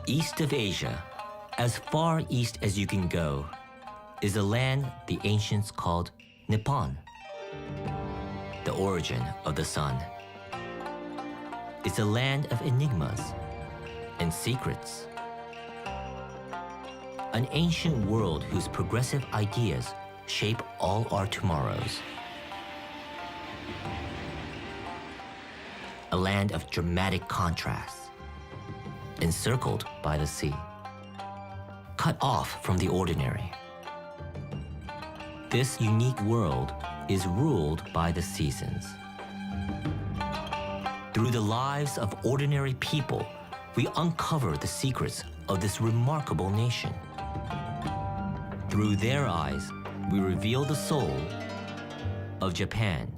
East of Asia, as far east as you can go, is a land the ancients called Nippon, the origin of the sun. It's a land of enigmas and secrets. An ancient world whose progressive ideas shape all our tomorrows. A land of dramatic contrasts, encircled by the sea, cut off from the ordinary. This unique world is ruled by the seasons. Through the lives of ordinary people, we uncover the secrets of this remarkable nation. Through their eyes, we reveal the soul of Japan.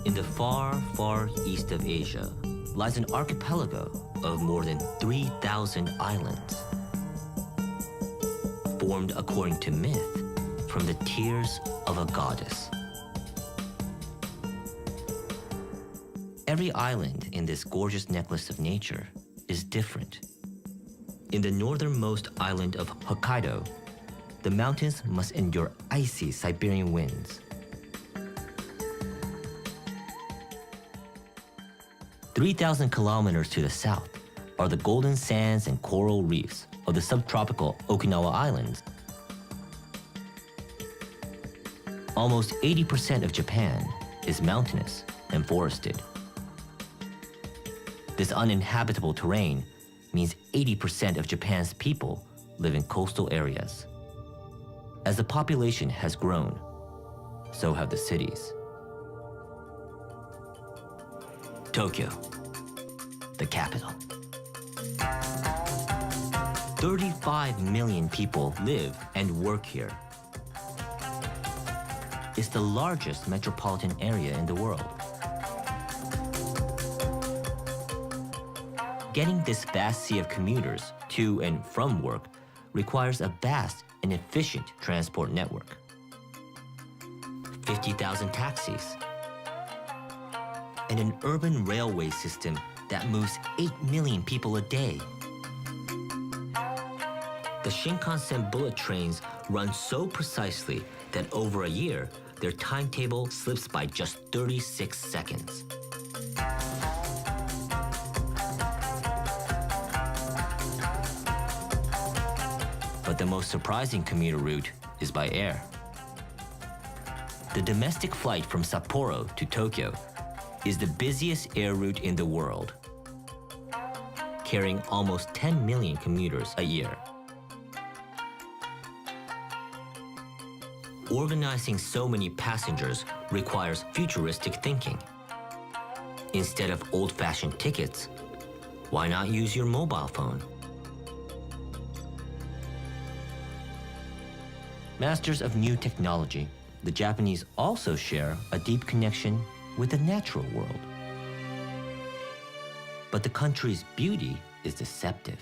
In the far, far east of Asia lies an archipelago of more than 3,000 islands, formed according to myth from the tears of a goddess. Every island in this gorgeous necklace of nature is different. In the northernmost island of Hokkaido, the mountains must endure icy Siberian winds. 3,000 kilometers to the south are the golden sands and coral reefs of the subtropical Okinawa Islands. Almost 80% of Japan is mountainous and forested. This uninhabitable terrain means 80% of Japan's people live in coastal areas. As the population has grown, so have the cities. Tokyo, the capital. 35 million people live and work here. It's the largest metropolitan area in the world. Getting this vast sea of commuters to and from work requires a vast and efficient transport network. 50,000 taxis, and an urban railway system that moves 8 million people a day. The Shinkansen bullet trains run so precisely that over a year, their timetable slips by just 36 seconds. But the most surprising commuter route is by air. The domestic flight from Sapporo to Tokyo is the busiest air route in the world, carrying almost 10 million commuters a year. Organizing so many passengers requires futuristic thinking. Instead of old-fashioned tickets, why not use your mobile phone? Masters of new technology, the Japanese also share a deep connection with the natural world. But the country's beauty is deceptive.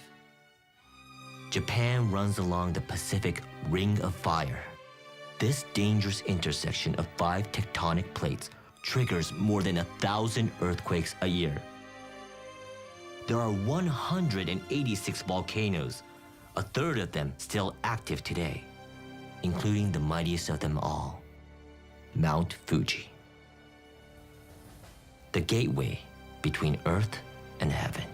Japan runs along the Pacific Ring of Fire. This dangerous intersection of 5 tectonic plates triggers more than 1,000 earthquakes a year. There are 186 volcanoes, a third of them still active today, including the mightiest of them all, Mount Fuji. The gateway between Earth and heaven.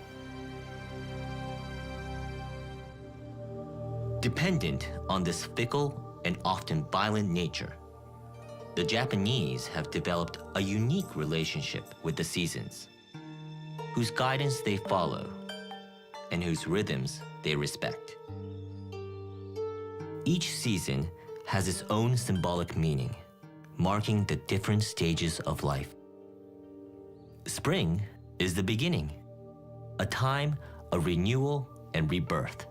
Dependent on this fickle and often violent nature, the Japanese have developed a unique relationship with the seasons, whose guidance they follow and whose rhythms they respect. Each season has its own symbolic meaning, marking the different stages of life. Spring is the beginning, a time of renewal and rebirth.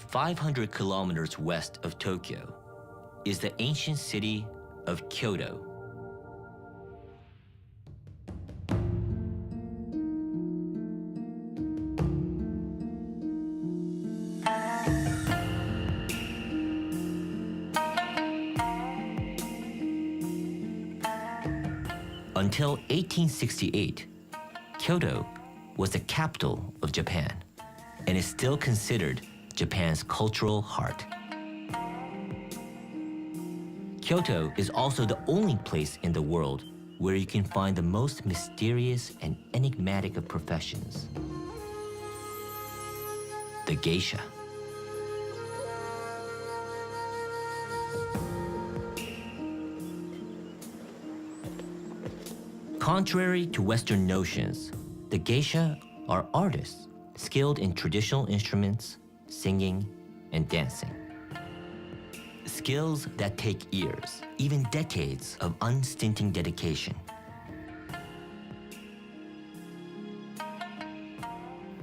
500 kilometers west of Tokyo is the ancient city of Kyoto. Until 1868, Kyoto was the capital of Japan and is still considered Japan's cultural heart. Kyoto is also the only place in the world where you can find the most mysterious and enigmatic of professions, the geisha. Contrary to Western notions, the geisha are artists skilled in traditional instruments, singing, and dancing. Skills that take years, even decades of unstinting dedication.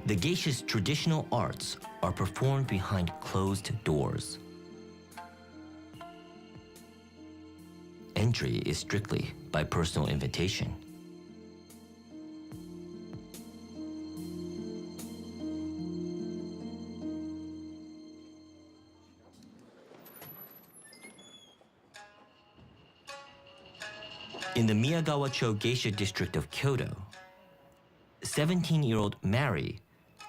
The geisha's traditional arts are performed behind closed doors. Entry is strictly by personal invitation. In the Miyagawa-cho geisha district of Kyoto, 17-year-old Mary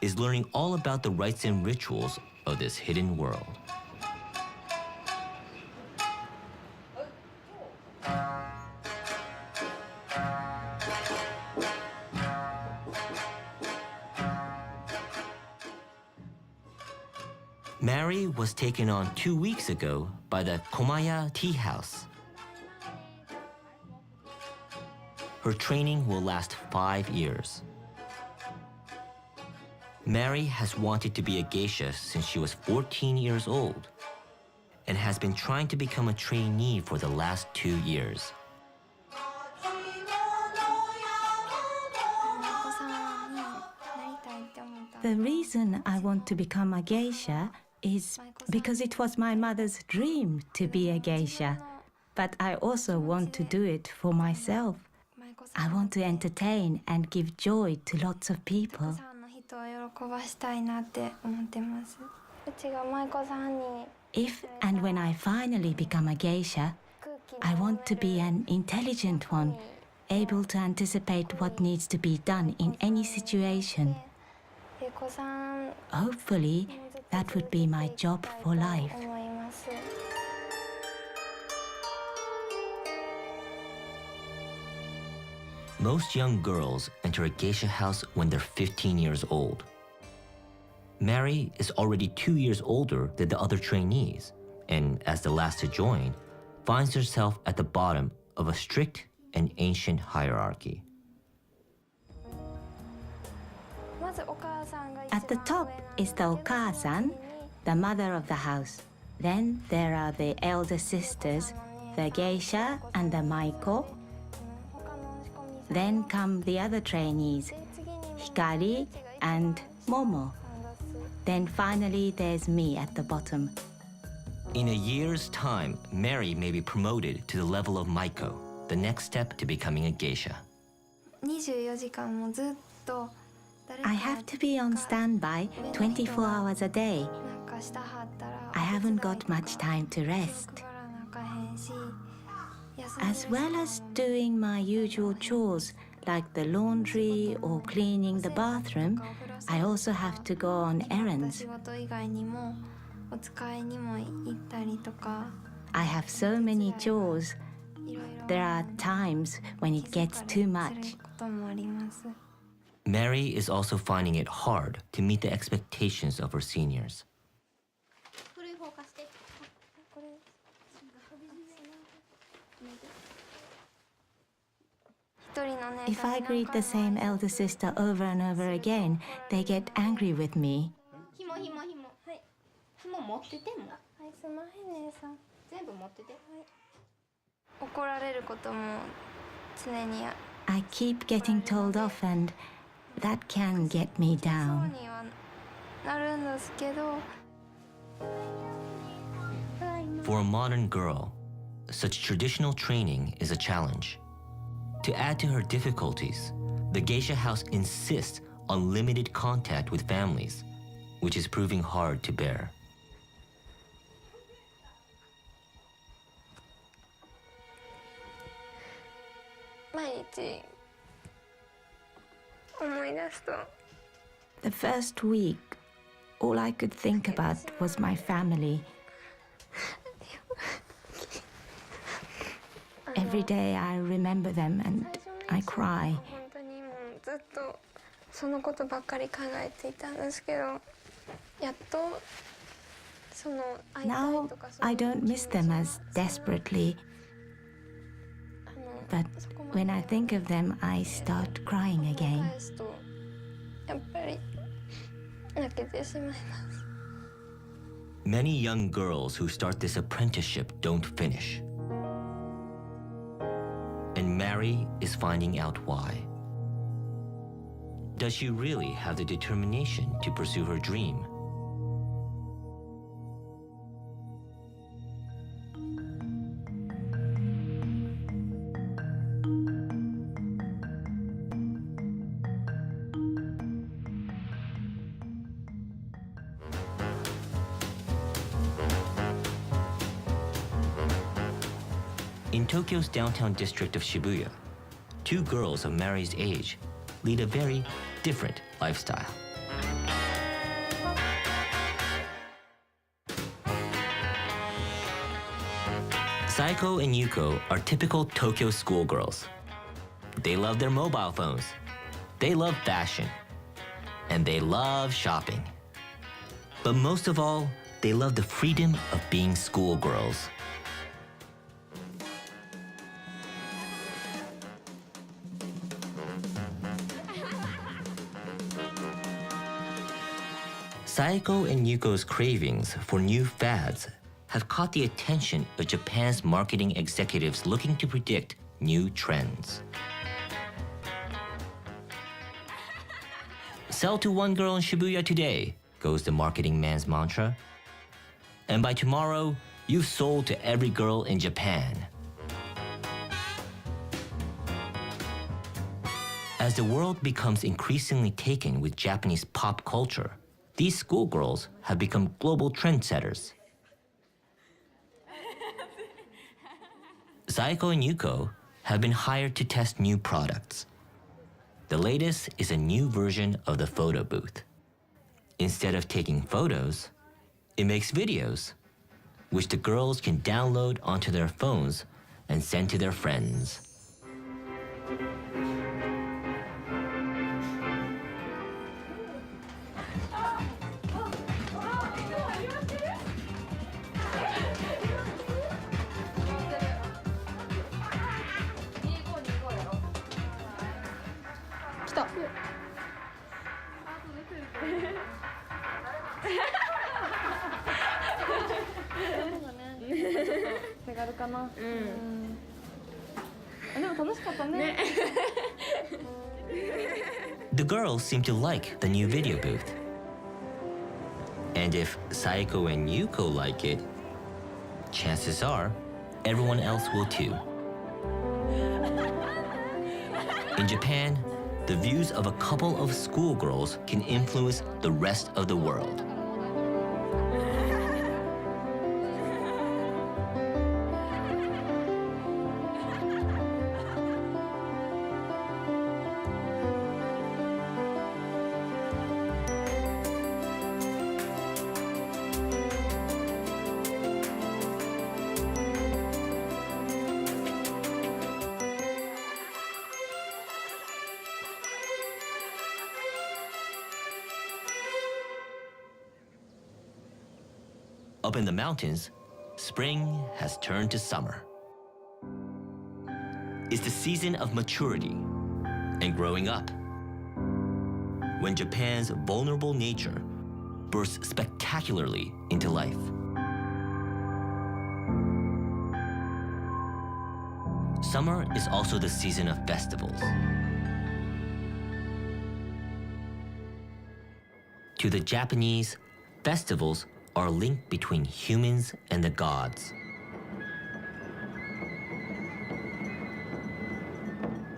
is learning all about the rites and rituals of this hidden world. Mary was taken on 2 weeks ago by the Komaya Tea House. Her training will last 5 years. Mary has wanted to be a geisha since she was 14 years old and has been trying to become a trainee for the last 2 years. The reason I want to become a geisha is because it was my mother's dream to be a geisha, but I also want to do it for myself. I want to entertain and give joy to lots of people. If and when I finally become a geisha, I want to be an intelligent one, able to anticipate what needs to be done in any situation. Hopefully, that would be my job for life. Most young girls enter a geisha house when they're 15 years old. Mary is already 2 years older than the other trainees, and as the last to join, finds herself at the bottom of a strict and ancient hierarchy. At the top is the Okaa-san, the mother of the house. Then there are the elder sisters, the geisha and the maiko. Then come the other trainees, Hikari and Momo. Then finally there's me at the bottom. In a year's time, Mary may be promoted to the level of maiko, the next step to becoming a geisha. I have to be on standby 24 hours a day. I haven't got much time to rest. As well as doing my usual chores like the laundry or cleaning the bathroom, I also have to go on errands. I have so many chores. There are times when it gets too much. Mary is also finding it hard to meet the expectations of her seniors. If I greet the same elder sister over and over again, they get angry with me. I keep getting told off, and that can get me down. For a modern girl, such traditional training is a challenge. To add to her difficulties, the geisha house insists on limited contact with families, which is proving hard to bear. The first week, all I could think about was my family. Every day I remember them and I cry. Now I don't miss them as desperately, but when I think of them, I start crying again. Many young girls who start this apprenticeship don't finish. And Mary is finding out why. Does she really have the determination to pursue her dream? In Tokyo's downtown district of Shibuya, two girls of Mary's age lead a very different lifestyle. Saiko and Yuko are typical Tokyo schoolgirls. They love their mobile phones, they love fashion, and they love shopping. But most of all, they love the freedom of being schoolgirls. Saiko and Yuko's cravings for new fads have caught the attention of Japan's marketing executives looking to predict new trends. Sell to one girl in Shibuya today, goes the marketing man's mantra. And by tomorrow, you've sold to every girl in Japan. As the world becomes increasingly taken with Japanese pop culture, these schoolgirls have become global trendsetters. Saiko and Yuko have been hired to test new products. The latest is a new version of the photo booth. Instead of taking photos, it makes videos, which the girls can download onto their phones and send to their friends. The girls seem to like the new video booth. And if Saiko and Yuko like it, chances are everyone else will too. In Japan, the views of a couple of schoolgirls can influence the rest of the world. Up in the mountains, spring has turned to summer. It's the season of maturity and growing up, when Japan's vulnerable nature bursts spectacularly into life. Summer is also the season of festivals. To the Japanese, festivals are a link between humans and the gods.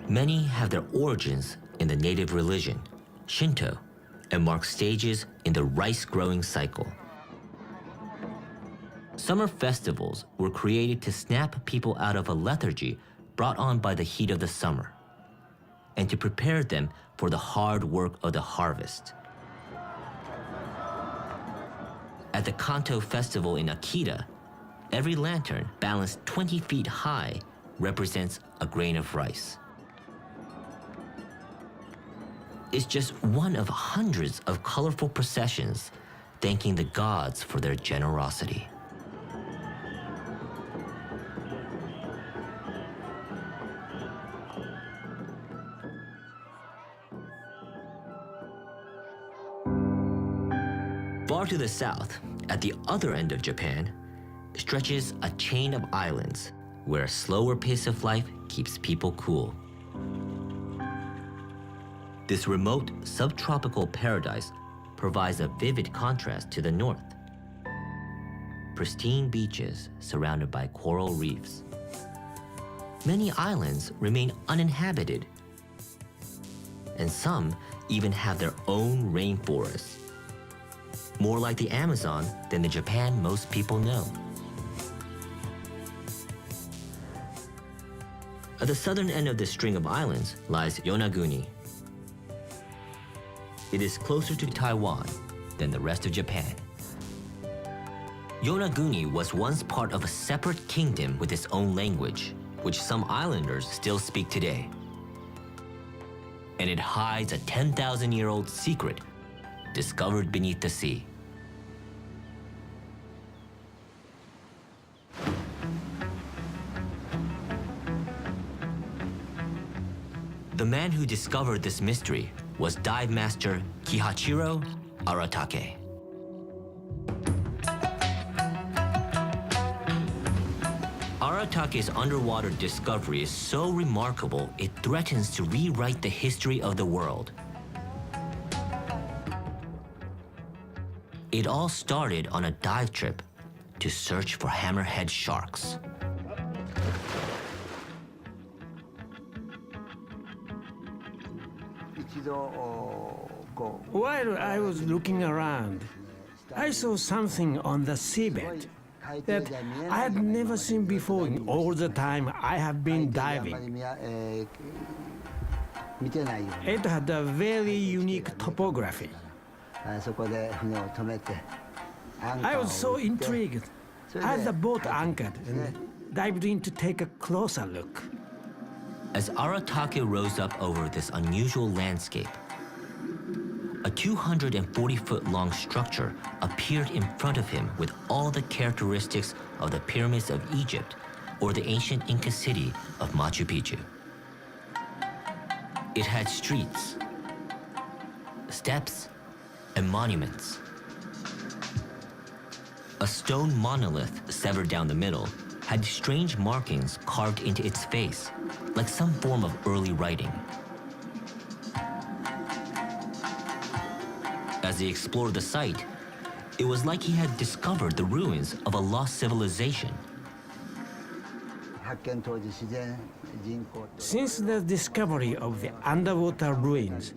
Many have their origins in the native religion, Shinto, and mark stages in the rice-growing cycle. Summer festivals were created to snap people out of a lethargy brought on by the heat of the summer, and to prepare them for the hard work of the harvest. At the Kanto festival in Akita, every lantern balanced 20 feet high represents a grain of rice. It's just one of hundreds of colorful processions thanking the gods for their generosity. Far to the south, at the other end of Japan, stretches a chain of islands where a slower pace of life keeps people cool. This remote subtropical paradise provides a vivid contrast to the north. Pristine beaches surrounded by coral reefs. Many islands remain uninhabited, and some even have their own rainforests, more like the Amazon than the Japan most people know. At the southern end of this string of islands lies Yonaguni. It is closer to Taiwan than the rest of Japan. Yonaguni was once part of a separate kingdom with its own language, which some islanders still speak today. And it hides a 10,000-year-old secret discovered beneath the sea. The man who discovered this mystery was dive master Kihachiro Aratake. Aratake's underwater discovery is so remarkable it threatens to rewrite the history of the world. It all started on a dive trip to search for hammerhead sharks. While I was looking around, I saw something on the seabed that I had never seen before in all the time I have been diving. It had a very unique topography. I was so intrigued. I had the boat anchored and dived in to take a closer look. As Aratake rose up over this unusual landscape, a 240-foot-long structure appeared in front of him with all the characteristics of the pyramids of Egypt or the ancient Inca city of Machu Picchu. It had streets, steps, and monuments. A stone monolith severed down the middle had strange markings carved into its face, like some form of early writing. As he explored the site, it was like he had discovered the ruins of a lost civilization. Since the discovery of the underwater ruins,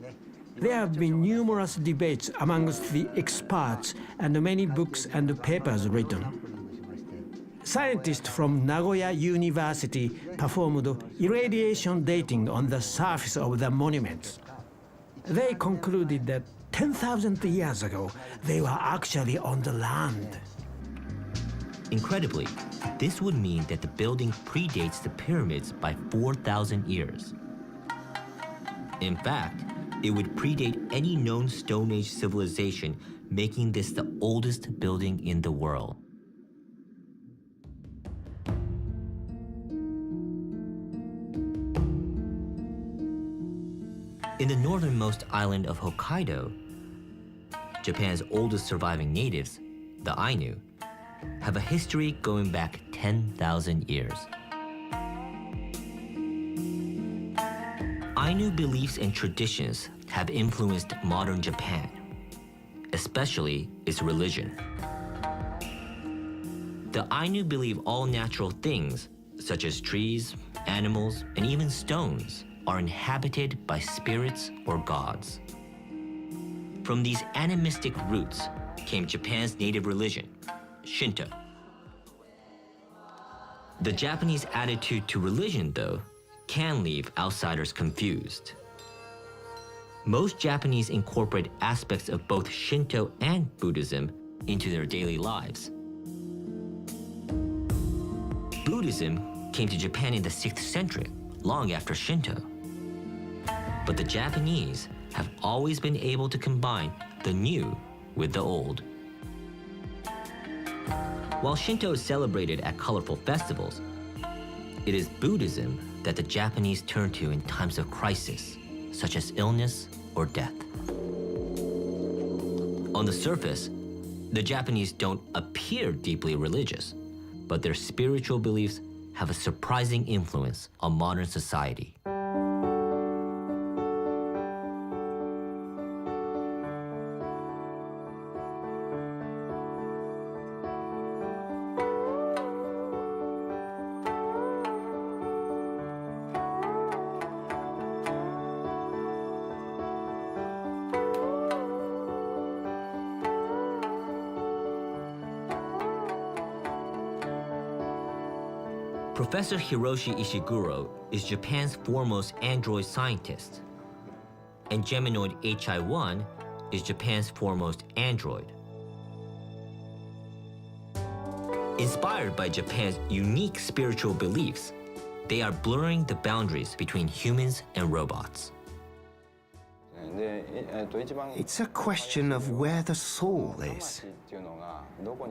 there have been numerous debates amongst the experts and many books and papers written. Scientists from Nagoya University performed irradiation dating on the surface of the monuments. They concluded that 10,000 years ago, they were actually on the land. Incredibly, this would mean that the building predates the pyramids by 4,000 years. In fact, it would predate any known Stone Age civilization, making this the oldest building in the world. In the northernmost island of Hokkaido, Japan's oldest surviving natives, the Ainu, have a history going back 10,000 years. Ainu beliefs and traditions have influenced modern Japan, especially its religion. The Ainu believe all natural things, such as trees, animals, and even stones, are inhabited by spirits or gods. From these animistic roots came Japan's native religion, Shinto. The Japanese attitude to religion, though, can leave outsiders confused. Most Japanese incorporate aspects of both Shinto and Buddhism into their daily lives. Buddhism came to Japan in the 6th century, long after Shinto. But the Japanese have always been able to combine the new with the old. While Shinto is celebrated at colorful festivals, it is Buddhism that the Japanese turn to in times of crisis, such as illness or death. On the surface, the Japanese don't appear deeply religious, but their spiritual beliefs have a surprising influence on modern society. Professor Hiroshi Ishiguro is Japan's foremost android scientist, and Geminoid HI-1 is Japan's foremost android. Inspired by Japan's unique spiritual beliefs, they are blurring the boundaries between humans and robots. It's a question of where the soul is.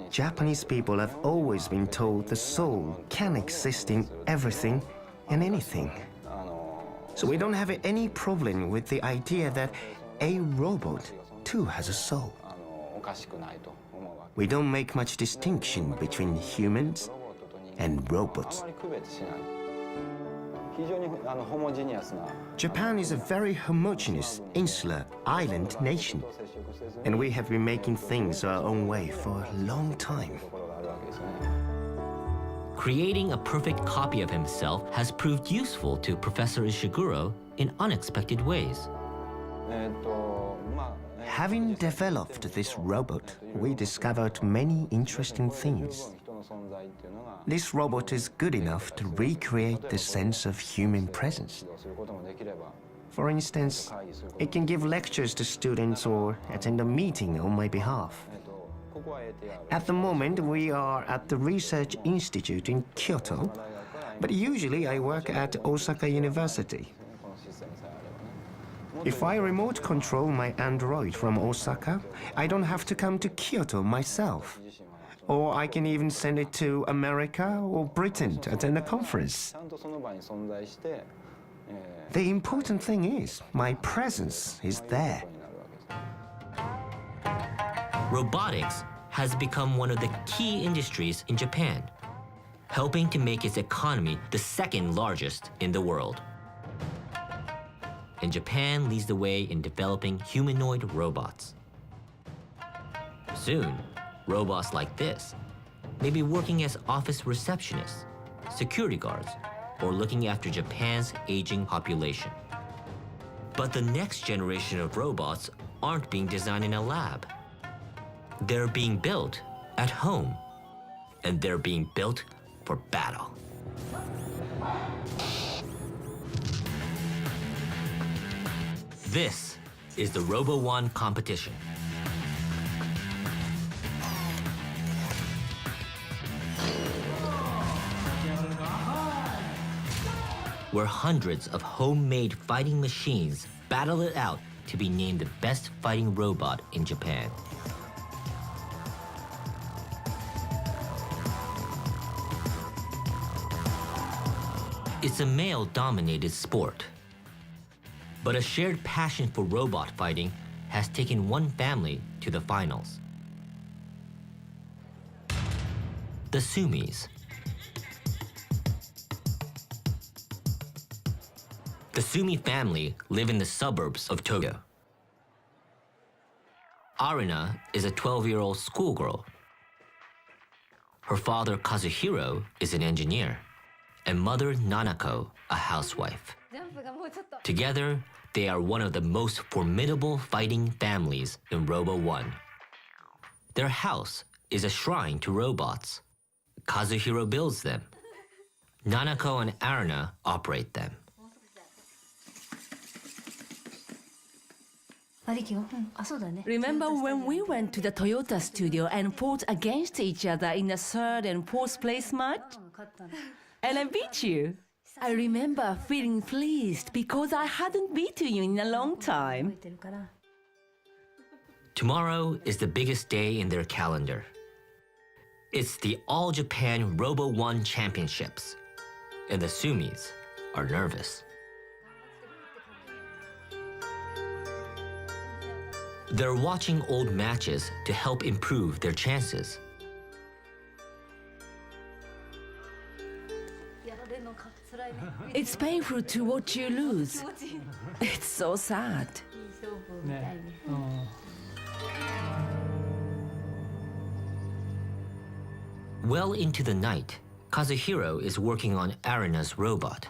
Japanese people have always been told the soul can exist in everything and anything. So we don't have any problem with the idea that a robot too has a soul. We don't make much distinction between humans and robots. Japan is a very homogeneous, insular, island nation, and we have been making things our own way for a long time. Creating a perfect copy of himself has proved useful to Professor Ishiguro in unexpected ways. Having developed this robot, we discovered many interesting things. This robot is good enough to recreate the sense of human presence. For instance, it can give lectures to students or attend a meeting on my behalf. At the moment, we are at the Research Institute in Kyoto, but usually I work at Osaka University. If I remote control my android from Osaka, I don't have to come to Kyoto myself. Or I can even send it to America or Britain to attend a conference. The important thing is, my presence is there. Robotics has become one of the key industries in Japan, helping to make its economy the second largest in the world. And Japan leads the way in developing humanoid robots. Soon, robots like this may be working as office receptionists, security guards, or looking after Japan's aging population. But the next generation of robots aren't being designed in a lab. They're being built at home, and they're being built for battle. This is the Robo-1 competition. Where hundreds of homemade fighting machines battle it out to be named the best fighting robot in Japan. It's a male-dominated sport. But a shared passion for robot fighting has taken one family to the finals. The Sumis. The Sumi family live in the suburbs of Tokyo. Arina is a 12-year-old schoolgirl. Her father, Kazuhiro, is an engineer, and mother, Nanako, a housewife. Together, they are one of the most formidable fighting families in Robo 1. Their house is a shrine to robots. Kazuhiro builds them. Nanako and Arina operate them. Remember when we went to the Toyota studio and fought against each other in a third and fourth place match? And I beat you. I remember feeling pleased because I hadn't beaten you in a long time. Tomorrow is the biggest day in their calendar. It's the All Japan Robo 1 Championships, and the Sumis are nervous. They're watching old matches to help improve their chances. It's painful to watch you lose. It's so sad. Well into the night, Kazuhiro is working on Arina's robot,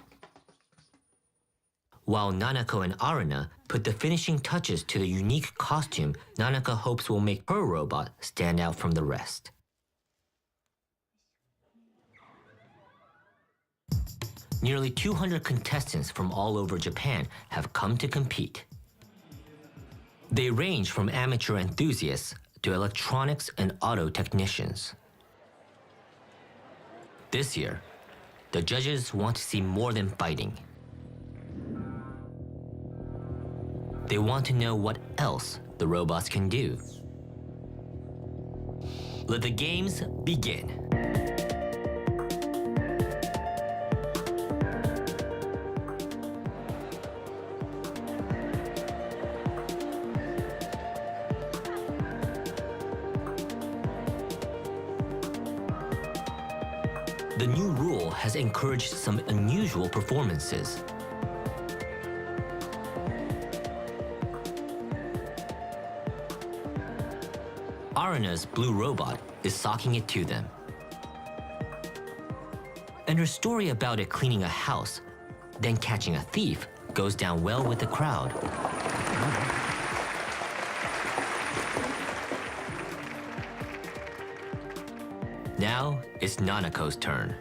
while Nanako and Arina put the finishing touches to the unique costume Nanako hopes will make her robot stand out from the rest. Nearly 200 contestants from all over Japan have come to compete. They range from amateur enthusiasts to electronics and auto technicians. This year, the judges want to see more than fighting. They want to know what else the robots can do. Let the games begin. The new rule has encouraged some unusual performances. Arina's blue robot is socking it to them. And her story about it cleaning a house, then catching a thief, goes down well with the crowd. Now it's Nanako's turn.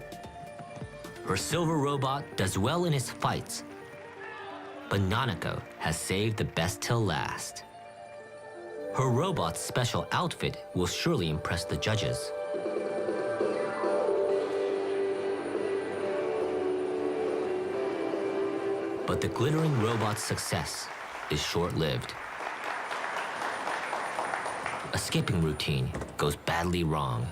Her silver robot does well in its fights, but Nanako has saved the best till last. Her robot's special outfit will surely impress the judges. But the glittering robot's success is short-lived. A skipping routine goes badly wrong.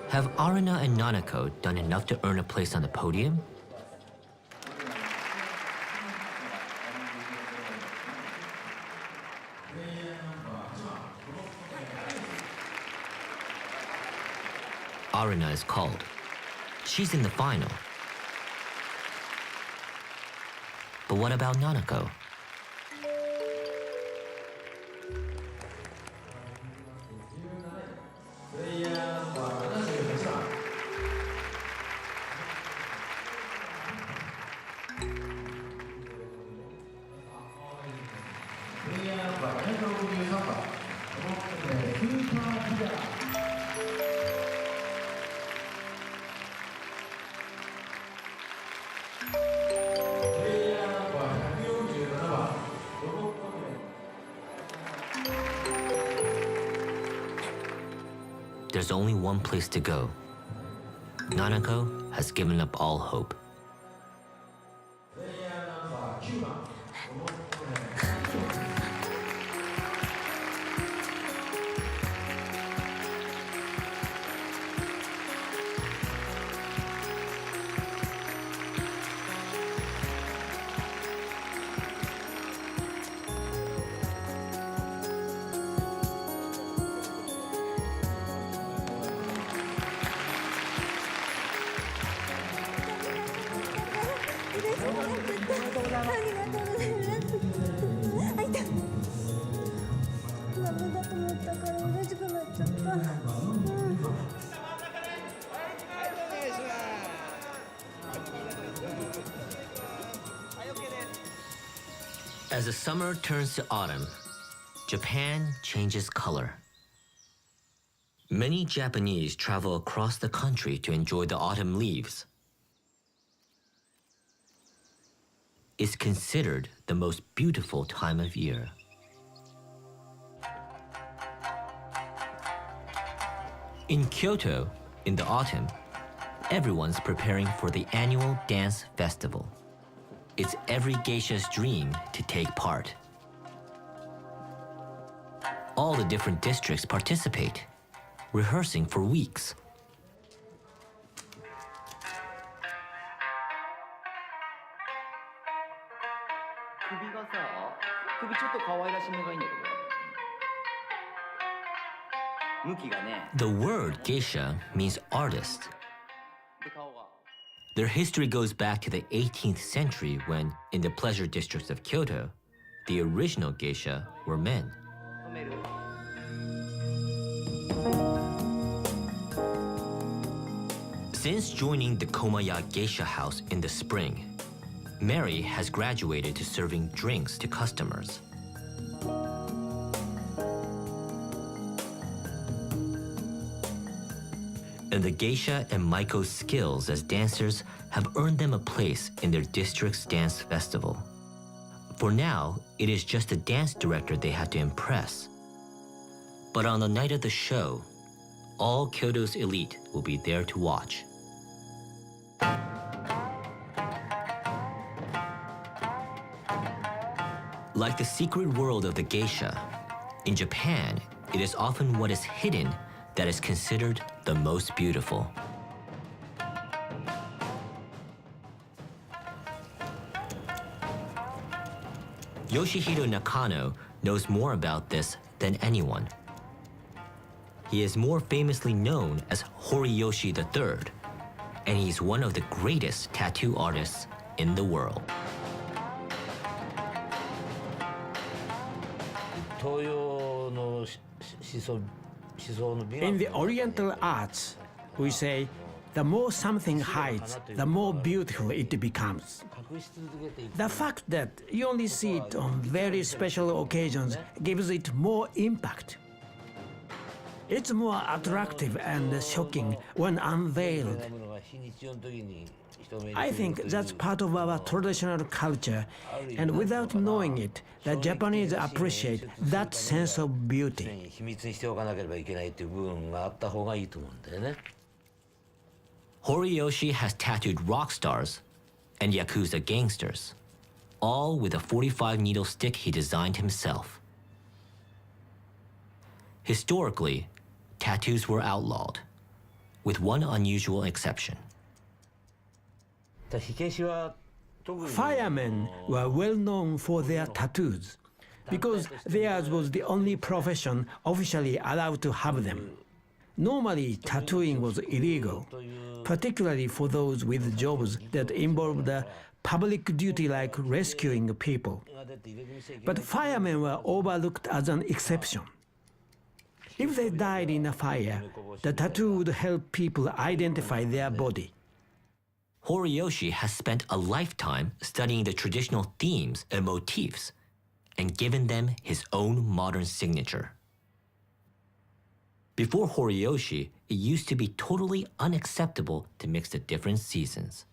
Have Arina and Nanako done enough to earn a place on the podium? Arina is called. She's in the final. But what about Nanako? There's only one place to go. Nanako has given up all hope. As the summer turns to autumn, Japan changes color. Many Japanese travel across the country to enjoy the autumn leaves. It's considered the most beautiful time of year. In Kyoto, in the autumn, everyone's preparing for the annual dance festival. It's every geisha's dream to take part. All the different districts participate, rehearsing for weeks. The word geisha means artist. Their history goes back to the 18th century when, in the pleasure districts of Kyoto, the original geisha were men. Since joining the Komaya Geisha House in the spring, Mary has graduated to serving drinks to customers. And the geisha and Maiko's skills as dancers have earned them a place in their district's dance festival. For now, it is just the dance director they have to impress. But on the night of the show, all Kyoto's elite will be there to watch. Like the secret world of the geisha, in Japan, it is often what is hidden that is considered the most beautiful. Yoshihiro Nakano knows more about this than anyone. He is more famously known as Horiyoshi III, and he's one of the greatest tattoo artists in the world. In the Oriental arts, we say, the more something hides, the more beautiful it becomes. The fact that you only see it on very special occasions gives it more impact. It's more attractive and shocking when unveiled. I think that's part of our traditional culture, and without knowing it, the Japanese appreciate that sense of beauty. Horiyoshi has tattooed rock stars and Yakuza gangsters, all with a 45-needle stick he designed himself. Historically, tattoos were outlawed, with one unusual exception. Firemen were well known for their tattoos because theirs was the only profession officially allowed to have them. Normally, tattooing was illegal, particularly for those with jobs that involved a public duty like rescuing people. But firemen were overlooked as an exception. If they died in a fire, the tattoo would help people identify their body. Horiyoshi has spent a lifetime studying the traditional themes and motifs and given them his own modern signature. Before Horiyoshi, it used to be totally unacceptable to mix the different seasons.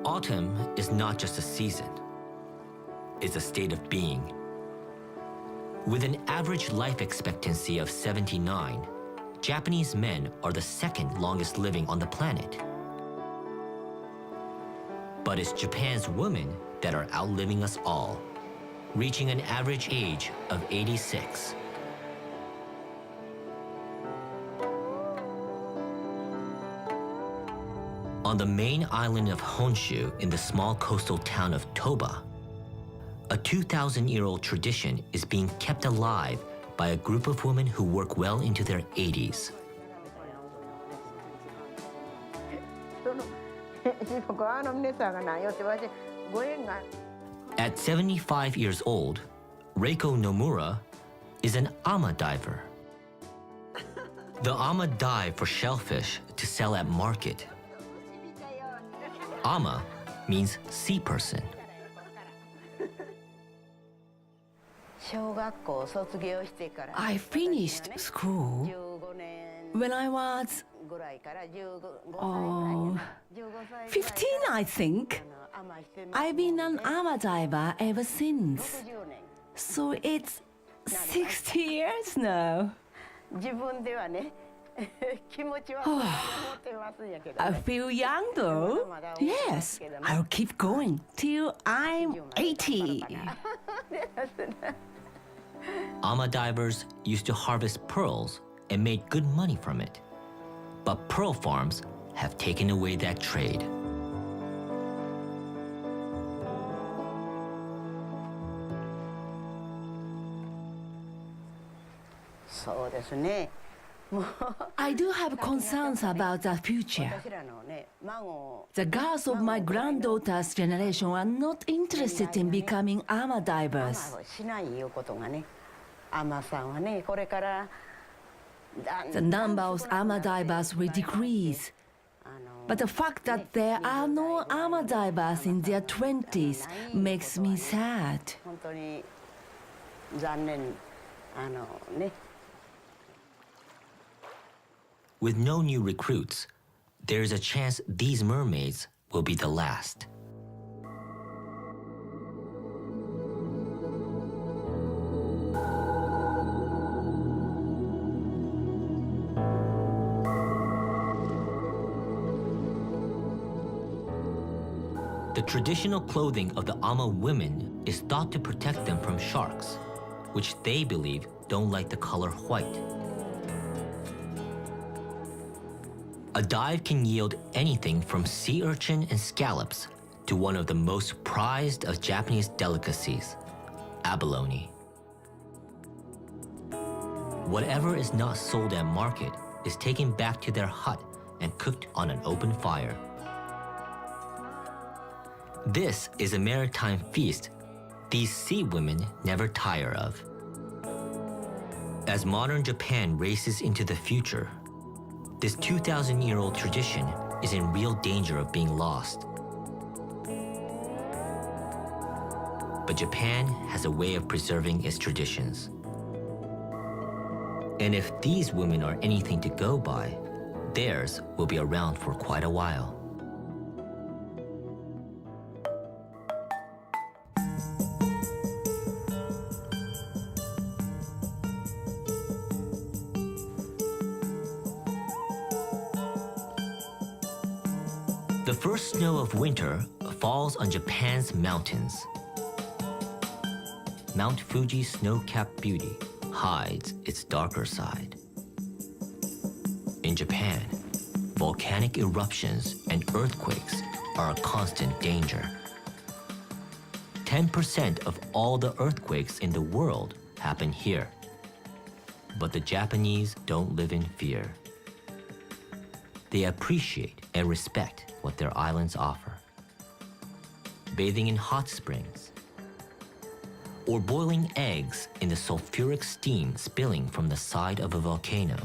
Autumn is not just a season. It's a state of being. With an average life expectancy of 79, Japanese men are the second longest living on the planet. But it's Japan's women that are outliving us all, reaching an average age of 86. On the main island of Honshu in the small coastal town of Toba, a 2,000-year-old tradition is being kept alive by a group of women who work well into their 80s. At 75 years old, Reiko Nomura is an ama diver. The ama dive for shellfish to sell at market. Ama means sea person. I finished school when I was 15, I think. I've been an ama diver ever since. So it's 60 years now. I feel young though. Yes, I'll keep going till I'm 80. Ama divers used to harvest pearls and made good money from it. But pearl farms have taken away that trade. I do have concerns about the future. The girls of my granddaughter's generation are not interested in becoming ama divers. The number of ama divers will decrease. But the fact that there are no ama divers in their 20s makes me sad. With no new recruits, there is a chance these mermaids will be the last. The traditional clothing of the ama women is thought to protect them from sharks, which they believe don't like the color white. A dive can yield anything from sea urchin and scallops to one of the most prized of Japanese delicacies, abalone. Whatever is not sold at market is taken back to their hut and cooked on an open fire. This is a maritime feast these sea women never tire of. As modern Japan races into the future, this 2,000-year-old tradition is in real danger of being lost. But Japan has a way of preserving its traditions. And if these women are anything to go by, theirs will be around for quite a while. The first snow of winter falls on Japan's mountains. Mount Fuji's snow-capped beauty hides its darker side. In Japan, volcanic eruptions and earthquakes are a constant danger. 10% of all the earthquakes in the world happen here. But the Japanese don't live in fear. They appreciate and respect what their islands offer. Bathing in hot springs, or boiling eggs in the sulfuric steam spilling from the side of a volcano.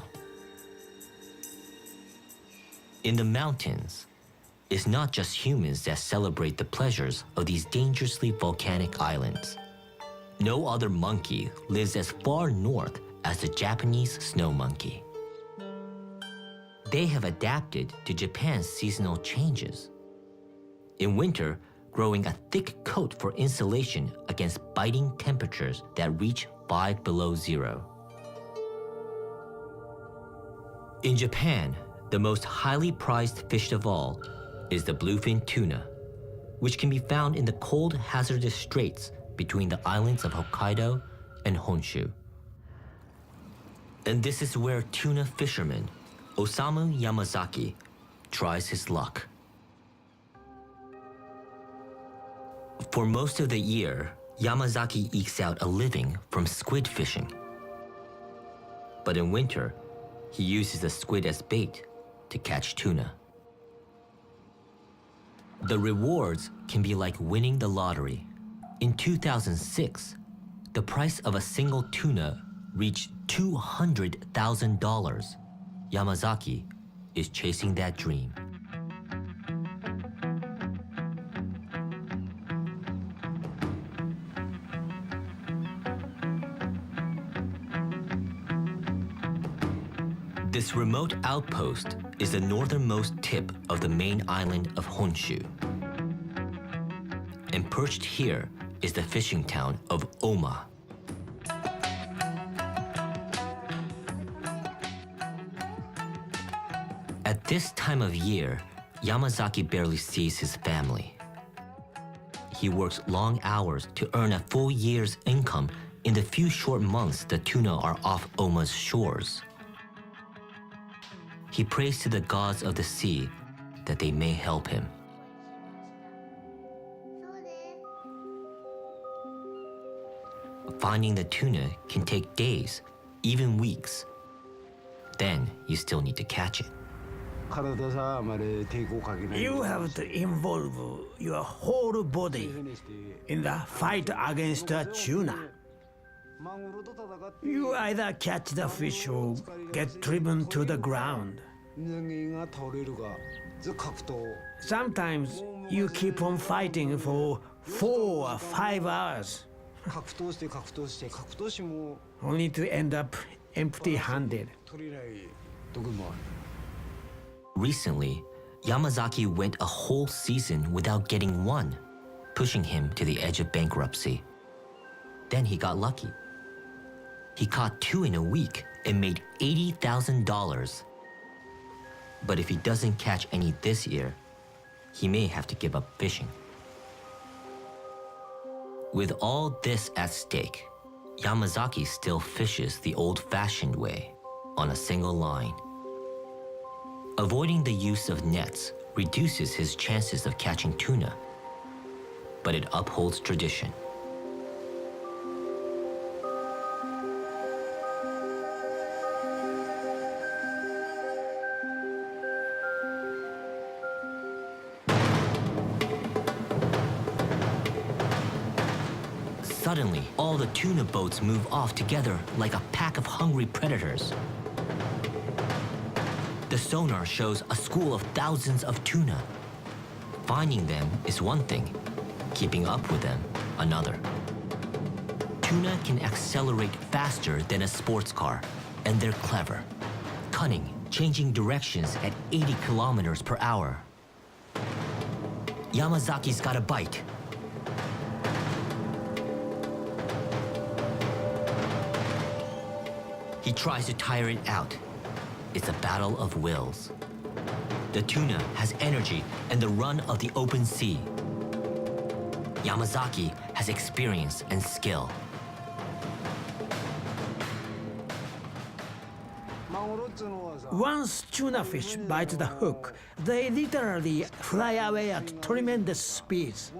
In the mountains, it's not just humans that celebrate the pleasures of these dangerously volcanic islands. No other monkey lives as far north as the Japanese snow monkey. They have adapted to Japan's seasonal changes. In winter, growing a thick coat for insulation against biting temperatures that reach 5 below zero. In Japan, the most highly prized fish of all is the bluefin tuna, which can be found in the cold, hazardous straits between the islands of Hokkaido and Honshu. And this is where tuna fisherman Osamu Yamazaki tries his luck. For most of the year, Yamazaki ekes out a living from squid fishing. But in winter, he uses the squid as bait to catch tuna. The rewards can be like winning the lottery. In 2006, the price of a single tuna reached $200,000. Yamazaki is chasing that dream. This remote outpost is the northernmost tip of the main island of Honshu. And perched here is the fishing town of Oma. At this time of year, Yamazaki barely sees his family. He works long hours to earn a full year's income in the few short months the tuna are off Oma's shores. He prays to the gods of the sea that they may help him. Finding the tuna can take days, even weeks. Then you still need to catch it. You have to involve your whole body in the fight against a tuna. You either catch the fish or get driven to the ground. Sometimes you keep on fighting for 4 or 5 hours, only to end up empty-handed. Recently, Yamazaki went a whole season without getting one, pushing him to the edge of bankruptcy. Then he got lucky. He caught 2 in a week and made $80,000. But if he doesn't catch any this year, he may have to give up fishing. With all this at stake, Yamazaki still fishes the old-fashioned way, on a single line. Avoiding the use of nets reduces his chances of catching tuna, but it upholds tradition. Suddenly, all the tuna boats move off together like a pack of hungry predators. The sonar shows a school of thousands of tuna. Finding them is one thing, keeping up with them another. Tuna can accelerate faster than a sports car, and they're clever, cunning, changing directions at 80 kilometers per hour. Yamazaki's got a bite. He tries to tire it out. It's a battle of wills. The tuna has energy and the run of the open sea. Yamazaki has experience and skill. Once tuna fish bite the hook, they literally fly away at tremendous speeds.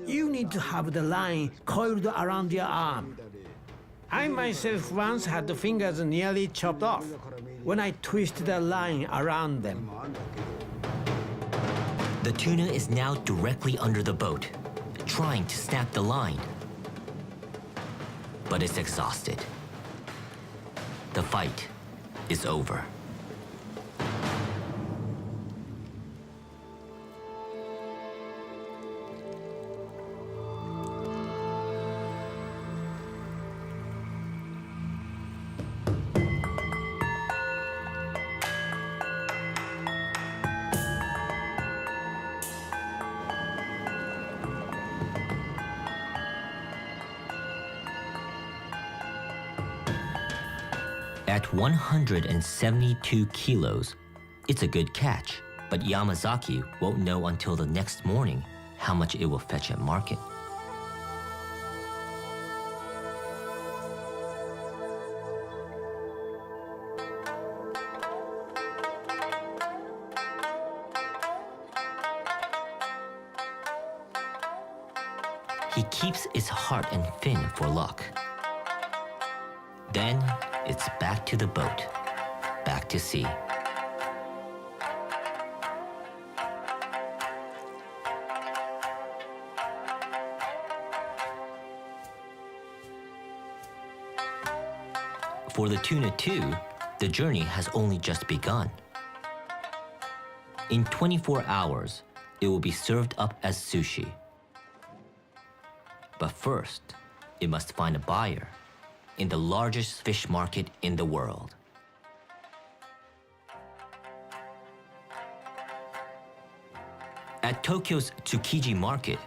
You need to have the line coiled around your arm. I myself once had the fingers nearly chopped off when I twisted the line around them. The tuna is now directly under the boat, trying to snap the line. But it's exhausted. The fight is over. At 172 kilos, it's a good catch, but Yamazaki won't know until the next morning how much it will fetch at market. He keeps its heart and fin for luck. Then it's back to the boat, back to sea. For the tuna too, the journey has only just begun. In 24 hours, it will be served up as sushi. But first, it must find a buyer in the largest fish market in the world. At Tokyo's Tsukiji market,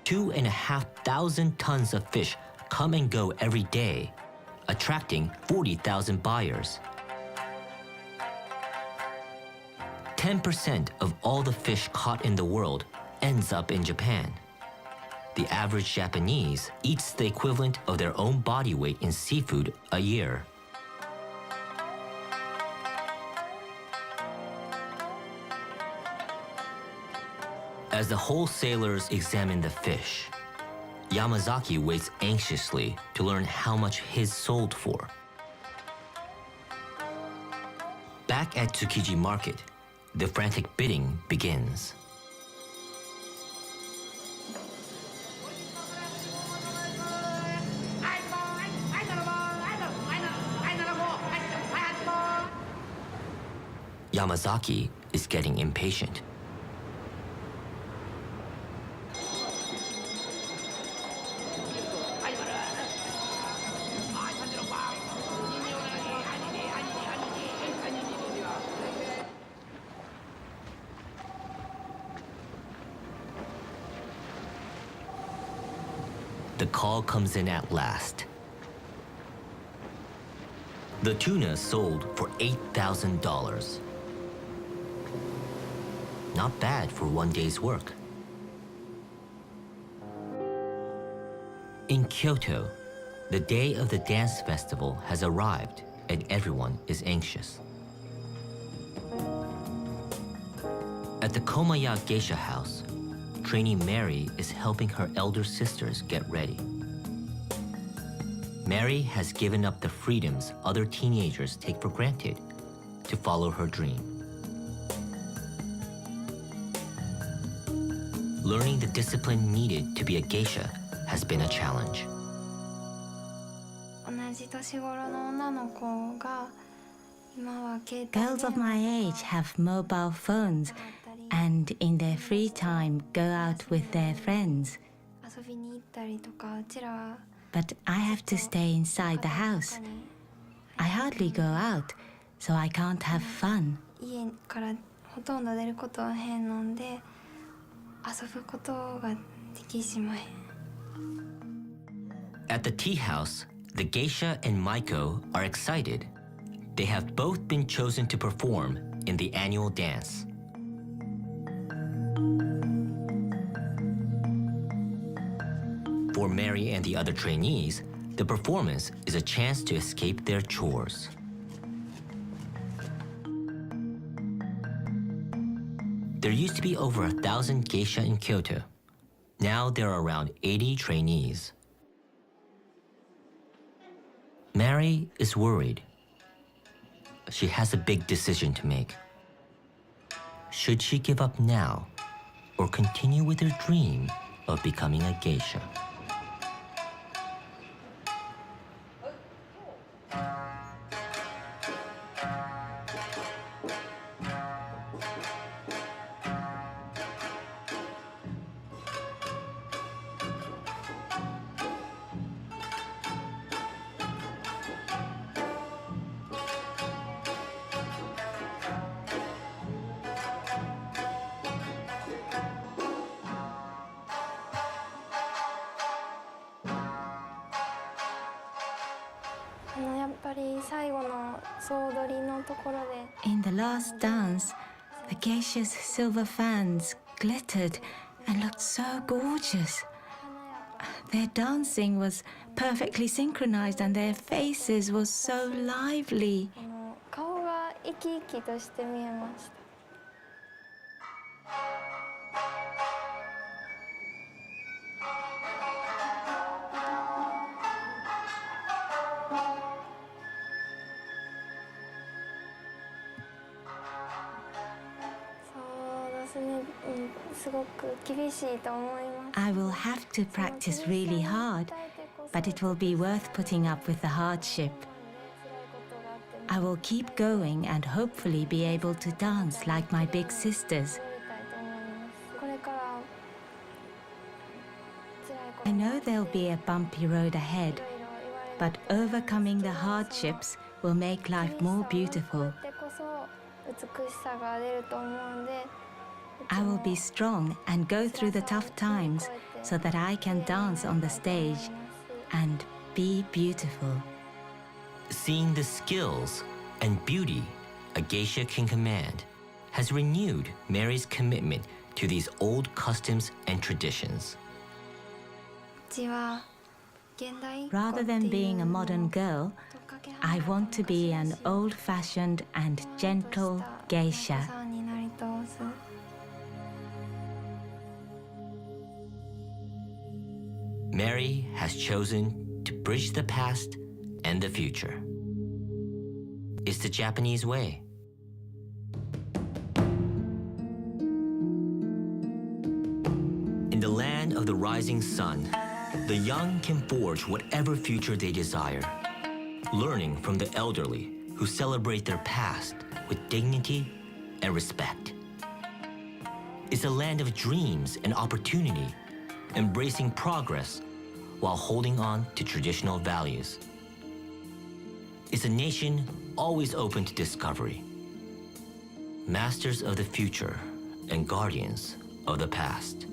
2,500 tons of fish come and go every day, attracting 40,000 buyers. 10% of all the fish caught in the world ends up in Japan. The average Japanese eats the equivalent of their own body weight in seafood a year. As the wholesalers examine the fish, Yamazaki waits anxiously to learn how much his sold for. Back at Tsukiji Market, the frantic bidding begins. Yamazaki is getting impatient. The call comes in at last. The tuna sold for $8,000. Not bad for one day's work. In Kyoto, the day of the dance festival has arrived and everyone is anxious. At the Komaya Geisha house, trainee Mary is helping her elder sisters get ready. Mary has given up the freedoms other teenagers take for granted to follow her dream. Learning the discipline needed to be a geisha has been a challenge. Girls of my age have mobile phones and in their free time go out with their friends. But I have to stay inside the house. I hardly go out, so I can't have fun. At the tea house, the geisha and Maiko are excited. They have both been chosen to perform in the annual dance. For Mary and the other trainees, the performance is a chance to escape their chores. There used to be over 1,000 geisha in Kyoto. Now there are around 80 trainees. Mary is worried. She has a big decision to make. Should she give up now or continue with her dream of becoming a geisha? In the last dance, the geisha's silver fans glittered and looked so gorgeous. Their dancing was perfectly synchronized and their faces were so lively. I will have to practice really hard, but it will be worth putting up with the hardship. I will keep going and hopefully be able to dance like my big sisters. I know there'll be a bumpy road ahead, but overcoming the hardships will make life more beautiful. I will be strong and go through the tough times so that I can dance on the stage and be beautiful. Seeing the skills and beauty a geisha can command has renewed Mary's commitment to these old customs and traditions. Rather than being a modern girl, I want to be an old-fashioned and gentle geisha. Mary has chosen to bridge the past and the future. It's the Japanese way. In the land of the rising sun, the young can forge whatever future they desire, learning from the elderly who celebrate their past with dignity and respect. It's a land of dreams and opportunity, embracing progress while holding on to traditional values. It's a nation always open to discovery, masters of the future and guardians of the past.